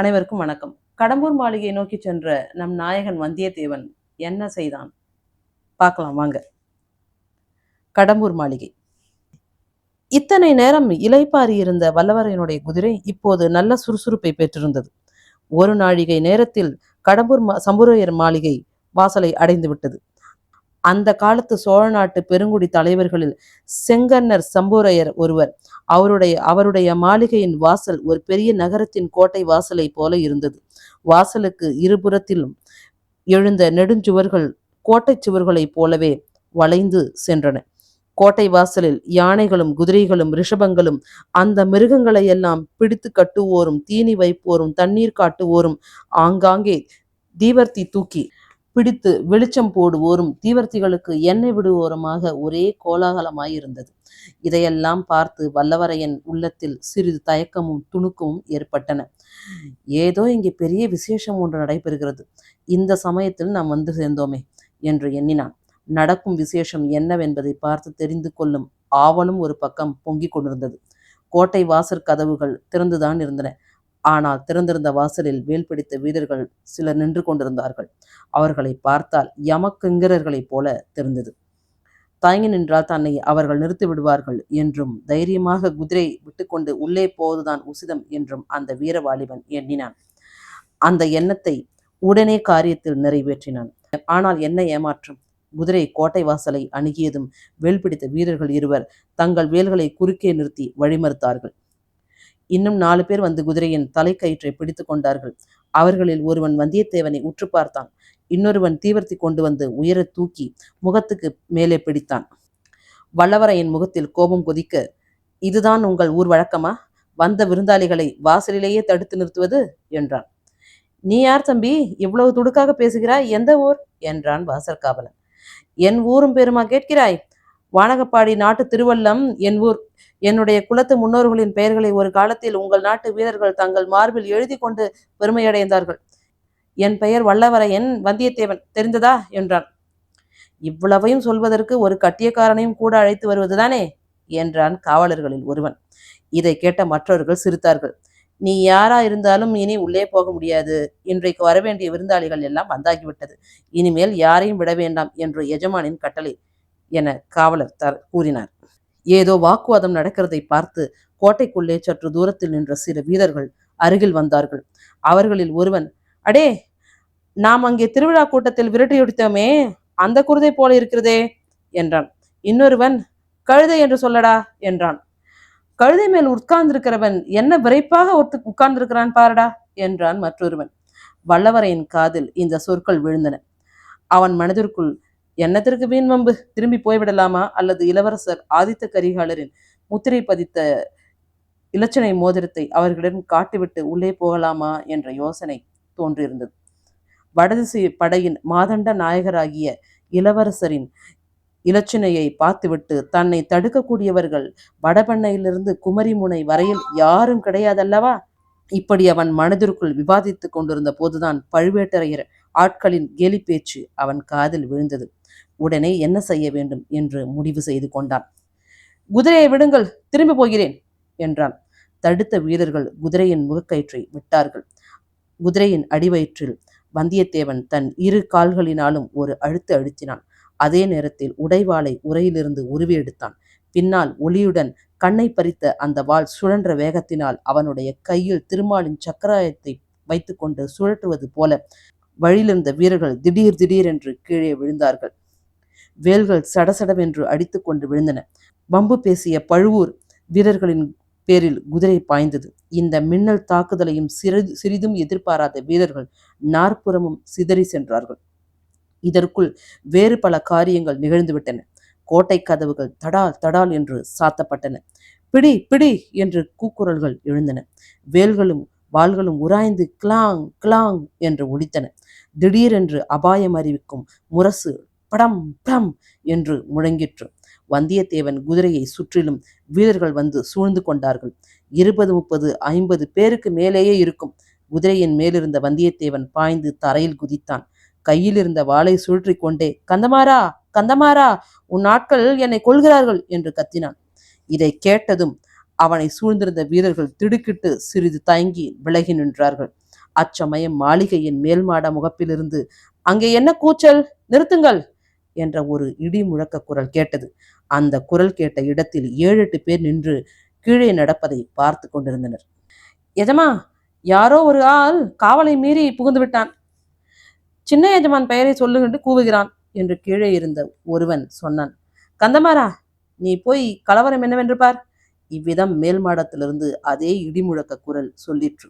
அனைவருக்கும் வணக்கம். கடம்பூர் மாளிகையை நோக்கி சென்ற நம் நாயகன் வந்தியத்தேவன் என்ன செய்தான் பார்க்கலாம் வாங்க. கடம்பூர் மாளிகை. இத்தனை நேரம் இளைப்பாறி இருந்த வல்லவரையனுடைய குதிரை இப்போது நல்ல சுறுசுறுப்பை பெற்றிருந்தது. ஒரு நாழிகை நேரத்தில் கடம்பூர் சம்புரையர் மாளிகை வாசலை அடைந்து விட்டது. அந்த காலத்து சோழ நாட்டு பெருங்குடி தலைவர்களில் செங்கன்னர் சம்புரையர் ஒருவர். அவருடைய மாளிகையின் வாசல் ஒரு பெரிய நகரத்தின் கோட்டை வாசலை போல இருந்தது. வாசலுக்கு இருபுறத்திலும் எழுந்த நெடுஞ்சுவர்கள் கோட்டை சுவர்களைப் போலவே வளைந்து சென்றன. கோட்டை வாசலில் யானைகளும் குதிரைகளும் ரிஷபங்களும் அந்த மிருகங்களை எல்லாம் பிடித்து கட்டுவோரும் தீனி வைப்போரும் தண்ணீர் காட்டுவோரும் ஆங்காங்கே தீவர்த்தி தூக்கி பிடித்து வெளிச்சம் போடுவோரும் தீவர்த்திகளுக்கு எண்ணெய் விடுவோருமாக ஒரே கோலாகலமாயிருந்தது. இதையெல்லாம் பார்த்து வல்லவரையன் உள்ளத்தில் சிறிது தயக்கமும் துணுக்கமும் ஏற்பட்டன. ஏதோ இங்கே பெரிய விசேஷம் ஒன்று நடைபெறுகிறது, இந்த சமயத்தில் நாம் வந்து சேர்ந்தோமே என்று எண்ணினான். நடக்கும் விசேஷம் என்னவென்பதை பார்த்து தெரிந்து கொள்ளும் ஆவலும் ஒரு பக்கம் பொங்கிக் கொண்டிருந்தது. கோட்டை வாசற் கதவுகள் திறந்துதான் இருந்தன. ஆனால் திறந்திருந்த வாசலில் வேல் பிடித்த வீரர்கள் சிலர் நின்று கொண்டிருந்தார்கள். அவர்களை பார்த்தால் யமக்கிங்கரர்களைப் போல தெரிந்தது. தயங்கி நின்றால் தன்னை அவர்கள் நிறுத்தி விடுவார்கள் என்றும் தைரியமாக குதிரை விட்டுக்கொண்டு உள்ளே போவதுதான் உசிதம் என்றும் அந்த வீரவாலிபன் எண்ணினான். அந்த எண்ணத்தை உடனே காரியத்தில் நிறைவேற்றினான். ஆனால் என்ன ஏமாற்றம்! குதிரை கோட்டை வாசலை அணுகியதும் வேல் பிடித்த வீரர்கள் இருவர் தங்கள் வேல்களை குறுக்கே நிறுத்தி வழிமறுத்தார்கள். இன்னும் 4 பேர் வந்து குதிரையின் தலைக்கயிற்றை பிடித்து கொண்டார்கள். அவர்களில் ஒருவன் வந்தியத்தேவனை உற்று பார்த்தான். இன்னொருவன் தீவர்த்தி கொண்டு வந்து உயர தூக்கி முகத்துக்கு மேலே பிடித்தான். வல்லவரையின் முகத்தில் கோபம் கொதிக்க, இதுதான் உங்கள் ஊர் வழக்கமா? வந்த விருந்தாளிகளை வாசலிலேயே தடுத்து நிறுத்துவது என்றான். நீ யார் தம்பி, இவ்வளவு துடுக்காக பேசுகிறாய்? எந்த ஊர் என்றான் வாசற்காவலன். என் ஊரும் பேருமா கேட்கிறாய்? வானகப்பாடி நாட்டு திருவல்லம் என் ஊர். என்னுடைய குலத்து முன்னோர்களின் பெயர்களை ஒரு காலத்தில் உங்கள் நாட்டு வீரர்கள் தங்கள் மார்பில் எழுதி கொண்டு பெருமையடைந்தார்கள். என் பெயர் வல்லவரையன் வந்தியத்தேவன், தெரிந்ததா என்றான். இவ்வளவையும் சொல்வதற்கு ஒரு கட்டியக்காரனையும் கூட அழைத்து வருவதுதானே என்றான் காவலர்களில் ஒருவன். இதை கேட்ட மற்றவர்கள் சிரித்தார்கள். நீ யாரா இருந்தாலும் இனி உள்ளே போக முடியாது. இன்றைக்கு வரவேண்டிய விருந்தாளிகள் எல்லாம் வந்தாகிவிட்டது. இனிமேல் யாரையும் விட வேண்டாம் என்று எஜமானின் கட்டளை என காவலர் கூறினார். ஏதோ வாக்குவாதம் நடக்கிறதை பார்த்து கோட்டைக்குள்ளே சற்று தூரத்தில் நின்ற சில வீரர்கள் அருகில் வந்தார்கள். அவர்களில் ஒருவன், அடே, நாம் அங்கே திருவிழா கூட்டத்தில் விரட்டியொடித்தோமே, அந்த குருதை போல இருக்கிறதே என்றான். இன்னொருவன், கழுதை என்று சொல்லடா என்றான். கழுதை மேல் உட்கார்ந்திருக்கிறவன் என்ன விரைப்பாக உட்கார்ந்திருக்கிறான் பாருடா என்றான் மற்றொருவன். வல்லவரையின் காதில் இந்த சொற்கள் விழுந்தன. அவன் மனதிற்குள், என்னத்திற்கு வீண் வம்பு, திரும்பி போய்விடலாமா, அல்லது இளவரசர் ஆதித்த கரிகாலரின் முத்திரை பதித்த இலச்சினை மோதிரத்தை அவர்களிடம் காட்டிவிட்டு உள்ளே போகலாமா என்ற யோசனை தோன்றியிருந்தது. வடதிசை படையின் மாதண்ட நாயகராகிய இளவரசரின் இலச்சினையை பார்த்துவிட்டு தன்னை தடுக்கக்கூடியவர்கள் வடபண்ணையிலிருந்து குமரிமுனை வரையில் யாரும் கிடையாதல்லவா? இப்படி அவன் மனதிற்குள் விவாதித்து கொண்டிருந்த போதுதான் பழுவேட்டரையர் ஆட்களின் கேலி பேச்சு அவன் காதில் விழுந்தது. உடனே என்ன செய்ய வேண்டும் என்று முடிவு செய்து கொண்டான். குதிரையை விடுங்கள், திரும்பி போகிறேன் என்றான். தடுத்த வீரர்கள் குதிரையின் முகக்கயிற்றை விட்டார்கள். குதிரையின் அடிவயிற்றில் வந்தியத்தேவன் தன் 2 கால்களினாலும் ஒரு அழுத்து அழுத்தினான். அதே நேரத்தில் உடைவாளை உரையிலிருந்து உருவி எடுத்தான். பின்னால் ஒளியுடன் கண்ணை பறித்த அந்த வாள் சுழன்ற வேகத்தினால் அவனுடைய கையில் திருமாலின் சக்கராயத்தை வைத்துக்கொண்டு சுழற்றுவது போல வழியிலிருந்த வீரர்கள் திடீர் திடீரென்று கீழே விழுந்தார்கள். வேல்கள் சடசடவென்று அடித்து கொண்டு விழுந்தன. வம்பு பேசிய பழுவூர் வீரர்களின் பேரில் குதிரை பாய்ந்தது. இந்த மின்னல் தாக்குதலையும் சிறிதும் எதிர்பாராத வீரர்கள் நாற்புறமும் சிதறி சென்றார்கள். இதற்குள் வேறு பல காரியங்கள் நிகழ்ந்துவிட்டன. கோட்டை கதவுகள் தடால் தடால் என்று சாத்தப்பட்டன. பிடி பிடி என்று கூக்குரல்கள் எழுந்தன. வேல்களும் வாள்களும் உராய்ந்து கிளாங் கிளாங் என்று ஒலித்தன. திடீரென்று அபாயம் அறிவிக்கும் முரசு படம் படம் என்று முழங்கிற்று. வந்தியத்தேவன் குதிரையை சுற்றிலும் வீரர்கள் வந்து சூழ்ந்து கொண்டார்கள். 20, 30, 50 பேருக்கு மேலேயே இருக்கும். குதிரையின் மேலிருந்த வந்தியத்தேவன் பாய்ந்து தரையில் குதித்தான். கையில் இருந்த வாளை சுழற்றி கொண்டே, கந்தமாரா கந்தமாரா, உன் ஆட்கள் என்னை கொல்கிறார்கள் என்று கத்தினான். இதை கேட்டதும் அவனை சூழ்ந்திருந்த வீரர்கள் திடுக்கிட்டு சிறிது தயங்கி விலகி நின்றார்கள். அச்சமயம் மாளிகையின் மேல்மாட முகப்பிலிருந்து, "அங்கே என்ன கூச்சல்? நிறுத்துங்கள்!" என்ற ஒரு இடி முழக்க குரல் கேட்டது. அந்த குரல் கேட்ட இடத்தில் 7-8 பேர் நின்று கீழே நடப்பதை பார்த்து கொண்டிருந்தனர். "எஜமா, யாரோ ஒரு ஆள் காவலை மீறி புகுந்து விட்டான். சின்ன எஜமான் பெயரை சொல்லுகின்று கூவுகிறான்" என்று கீழே இருந்த ஒருவன் சொன்னான். "கந்தமாறா, நீ போய் கலவரம் என்னவென்று பார்." இவ்விதம் மேல் மாடத்திலிருந்து அதே இடிமுழக்க குரல் சொல்லிற்று.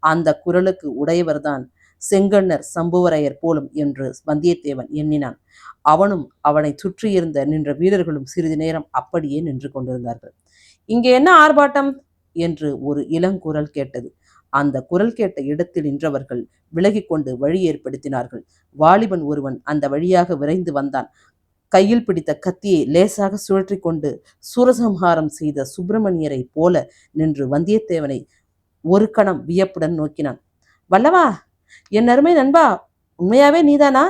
அந்த குரலுக்கு உடையவர்தான் செங்கண்ணர் சம்புவரையர் போலும் என்று வந்தியத்தேவன் எண்ணினான். அவனும் அவனை சுற்றியிருந்த நின்ற வீரர்களும் சிறிது நேரம் அப்படியே நின்று கொண்டிருந்தார்கள். "இங்கே என்ன ஆர்ப்பாட்டம்?" என்று ஒரு இளங்குரல் கேட்டது. அந்த குரல் கேட்ட இடத்தில் நின்றவர்கள் விலகிக்கொண்டு வழி ஏற்படுத்தினார்கள். வாலிபன் ஒருவன் அந்த வழியாக விரைந்து வந்தான். கையில் பிடித்த கத்தியை லேசாக சுழற்றி கொண்டு சூரசம்ஹாரம் செய்த சுப்பிரமணியரை போல நின்று வந்தியத்தேவனை ஒரு கணம் வியப்புடன் நோக்கினான். "வல்லவா, என் அருமை நண்பா, உண்மையாவே நீதானா?"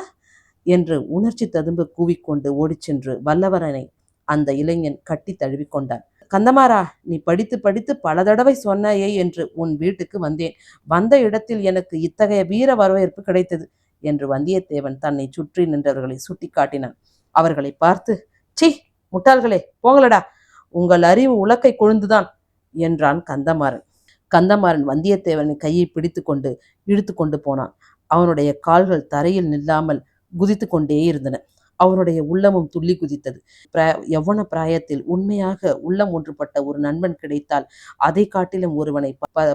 என்று உணர்ச்சி ததும்ப கூவிக்கொண்டு ஓடிச் சென்று வல்லவரனை அந்த இளைஞன் கட்டி தழுவி கொண்டான். "கந்தமாறா, நீ படித்து படித்து பல தடவை சொன்னாயே என்று உன் வீட்டுக்கு வந்தேன். வந்த இடத்தில் எனக்கு இத்தகைய வீர வரவேற்பு கிடைத்தது" என்று வந்தியத்தேவன் தன்னை சுற்றி நின்றவர்களை சுட்டி காட்டினான். அவர்களை பார்த்து, "சி, முட்டாள்களே, போங்களடா, உங்கள் அறிவு உலக்கை கொழுந்துதான்" என்றான் கந்தமாறன். கந்தமாறன் வந்தியத்தேவனின் கையை பிடித்து கொண்டு இழுத்து கொண்டு போனான். அவனுடைய கால்கள் தரையில் நில்லாமல் குதித்து கொண்டே இருந்தன. அவனுடைய உள்ளமும் துள்ளி குதித்தது. யவ்வன பிராயத்தில் உண்மையாக உள்ளம் ஒன்றுபட்ட ஒரு நண்பன் கிடைத்தால் அதை காட்டிலும் ஒருவனை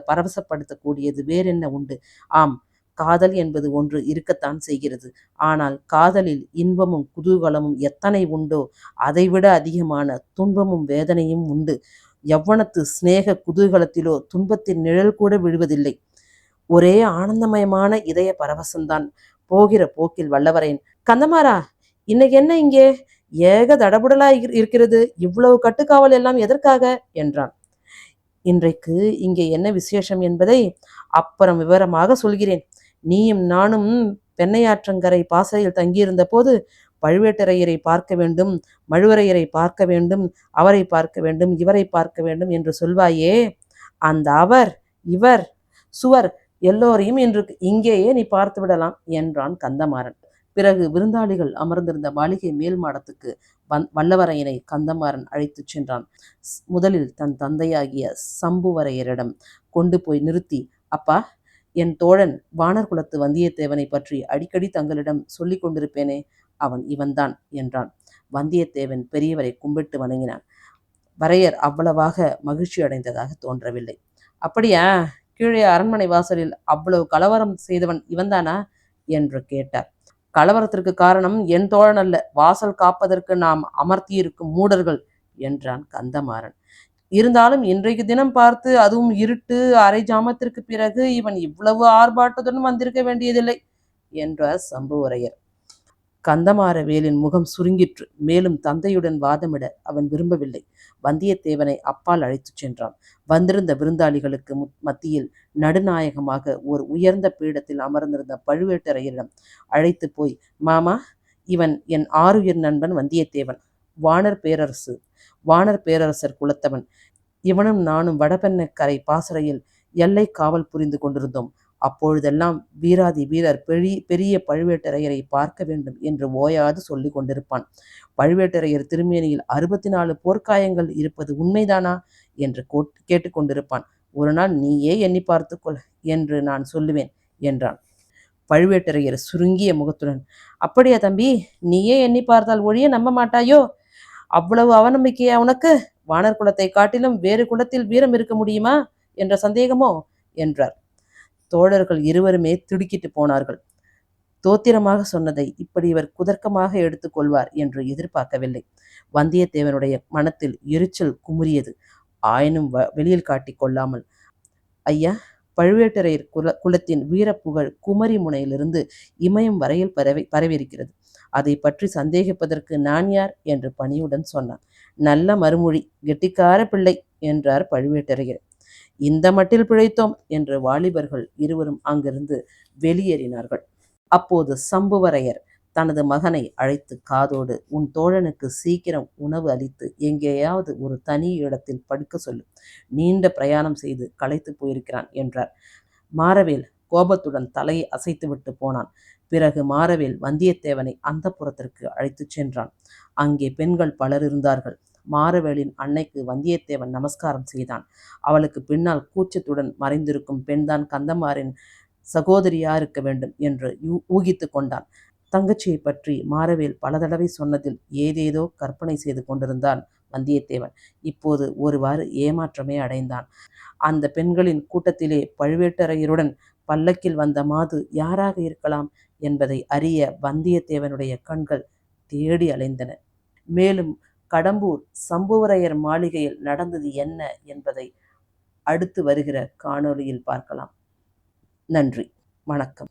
பரவசப்படுத்தக்கூடியது வேறென்ன உண்டு? ஆம், காதல் என்பது ஒன்று இருக்கத்தான் செய்கிறது. ஆனால் காதலில் இன்பமும் குதூகலமும் எத்தனை உண்டோ அதைவிட அதிகமான துன்பமும் வேதனையும் உண்டு. யவ்வனத்து சிநேக குதூகலத்திலோ துன்பத்தின் நிழல் கூட விழுவதில்லை. ஒரே ஆனந்தமயமான இதய பரவசம்தான். போகிற போக்கில் வல்லவரையன், "கந்தமாறா, இன்னைக்கு என்ன இங்கே ஏக தடபுடலா இருக்கிறது? இவ்வளவு கட்டுக்காவல் எல்லாம் எதற்காக?" என்றான். "இன்றைக்கு இங்கே என்ன விசேஷம் என்பதை அப்புறம் விவரமாக சொல்கிறேன். நீயும் நானும் பெண்ணையாற்றங்கரை பாசறையில் தங்கியிருந்த போது பழுவேட்டரையரை பார்க்க வேண்டும், மழுவரையரை பார்க்க வேண்டும், அவரை பார்க்க வேண்டும், இவரை பார்க்க வேண்டும் என்று சொல்வாயே, அந்த அவர், இவர், சுவர் எல்லோரையும் இன்று இங்கேயே நீ பார்த்து விடலாம்" என்றான் கந்தமாறன். பிறகு விருந்தாளிகள் அமர்ந்திருந்த மாளிகை மேல் மாடத்துக்கு வல்லவரையனை கந்தமாறன் அழைத்துச் சென்றான். முதலில் தன் தந்தையாகிய சம்புவரையரிடம் கொண்டு போய் நிறுத்தி, "அப்பா, என் தோழன் வானர் குலத்து வந்தியத்தேவனை பற்றி அடிக்கடி தங்களிடம் சொல்லிக் கொண்டிருப்பேனே, அவன் இவன்தான்" என்றான். வந்தியத்தேவன் பெரியவரை கும்பிட்டு வணங்கினான். வரையர் அவ்வளவாக மகிழ்ச்சி அடைந்ததாக தோன்றவில்லை. "அப்படியா? கீழே அரண்மனை வாசலில் அவ்வளவு கலவரம் செய்தவன் இவன்தானா?" என்று கேட்டார். "கலவரத்திற்கு காரணம் என் தோழன் அல்ல, வாசல் காப்பதற்கு நாம் அமர்த்தியிருக்கும் மூடர்கள்" என்றான் கந்தமாறன். "இருந்தாலும் இன்றைக்கு தினம் பார்த்து, அதுவும் இருட்டு அரை ஜாமத்திற்கு பிறகு, இவன் இவ்வளவு ஆர்ப்பாட்டத்துடன் வந்திருக்க வேண்டியதில்லை" என்றார் சம்புவரையர். கந்தமாறவேலின் முகம் சுருங்கிற்று. மேலும் தந்தையுடன் வாதமிட அவன் விரும்பவில்லை. வந்தியத்தேவனை அப்பால் அழைத்துச் சென்றான். வந்திருந்த விருந்தாளிகளுக்கு மத்தியில் நடுநாயகமாக ஒரு உயர்ந்த பீடத்தில் அமர்ந்திருந்த பழுவேட்டரையரிடம் அழைத்து போய், "மாமா, இவன் என் ஆருயிர் நண்பன் வந்தியத்தேவன். வானர் பேரரசர் குலத்தவன். இவனும் நானும் வடபெண்ணக்கரை பாசறையில் எல்லை காவல் புரிந்து கொண்டிருந்தோம். அப்பொழுதெல்லாம் வீராதி வீரர் பெரிய பழுவேட்டரையரை பார்க்க வேண்டும் என்று ஓயாது சொல்லி கொண்டிருப்பான். பழுவேட்டரையர் திருமேனியில் 64 போர்க்காயங்கள் இருப்பது உண்மைதானா என்று கேட்டுக்கொண்டிருப்பான். ஒரு நாள் நீயே எண்ணி பார்த்துக்கொள் என்று நான் சொல்லுவேன்" என்றான். பழுவேட்டரையர் சுருங்கிய முகத்துடன், "அப்படியா தம்பி? நீயே எண்ணி பார்த்தால் ஒழிய நம்ப மாட்டாயோ? அவ்வளவு அவநம்பிக்கையா உனக்கு? வானர் குலத்தை காட்டிலும் வேறு குலத்தில் வீரம் இருக்க முடியுமா என்ற சந்தேகமோ?" என்றார். தோழர்கள் இருவருமே திடுக்கிட்டு போனார்கள். தோத்திரமாக சொன்னதை இப்படி இவர் குதர்க்கமாக எடுத்துக் கொள்வார் என்று எதிர்பார்க்கவில்லை. வந்தியத்தேவனுடைய மனத்தில் எரிச்சல் குமுறியது. ஆயினும் வெளியில் காட்டிக் கொள்ளாமல், "ஐயா, பழுவேட்டரையர் குலத்தின் வீரப்புகழ் குமரி முனையிலிருந்து இமயம் வரையில் பரவியிருக்கிறது. அதை பற்றி சந்தேகிப்பதற்கு நான் யார்?" என்று பணியுடன் சொன்னான். "நல்ல மறுமொழி, கெட்டிக்கார பிள்ளை" என்றார் பழுவேட்டரையர். "இந்த மட்டில் பிழைத்தோம்" என்று வாலிபர்கள் இருவரும் அங்கிருந்து வெளியேறினார்கள். அப்போது சம்புவரையர் தனது மகனை அழைத்து காதோடு, "உன் தோழனுக்கு சீக்கிரம் உணவு அளித்து எங்கேயாவது ஒரு தனி இடத்தில் படுக்க சொல்லு. நீண்ட பிரயாணம் செய்து களைத்து போயிருக்கிறான்" என்றார். மாரவேல் கோபத்துடன் தலையை அசைத்துவிட்டு போனான். பிறகு மாறவேல் வந்தியத்தேவனை அந்தப்புரத்திற்கு அழைத்துச் சென்றான். அங்கே பெண்கள் பலர் இருந்தார்கள். மாறவேலின் அன்னைக்கு வந்தியத்தேவன் நமஸ்காரம் செய்தான். அவளுக்கு பின்னால் கூச்சத்துடன் மறைந்திருக்கும் பெண்தான் கந்தமாறனின் சகோதரியா இருக்க வேண்டும் என்று ஊகித்து கொண்டான். தங்கச்சியை பற்றி மாறவேல் பல தடவை சொன்னதில் ஏதேதோ கற்பனை செய்து கொண்டிருந்தான் வந்தியத்தேவன். இப்போது ஒருவாறு ஏமாற்றமே அடைந்தான். அந்த பெண்களின் கூட்டத்திலே பழுவேட்டரையருடன் பல்லக்கில் வந்த மாது யாராக இருக்கலாம் என்பதை அறிய வந்தியத்தேவனுடைய கண்கள் தேடி அலைந்தன. மேலும் கடம்பூர் சம்புவரையர் மாளிகையில் நடந்தது என்ன என்பதை அடுத்து வருகிற காணொளியில் பார்க்கலாம். நன்றி, வணக்கம்.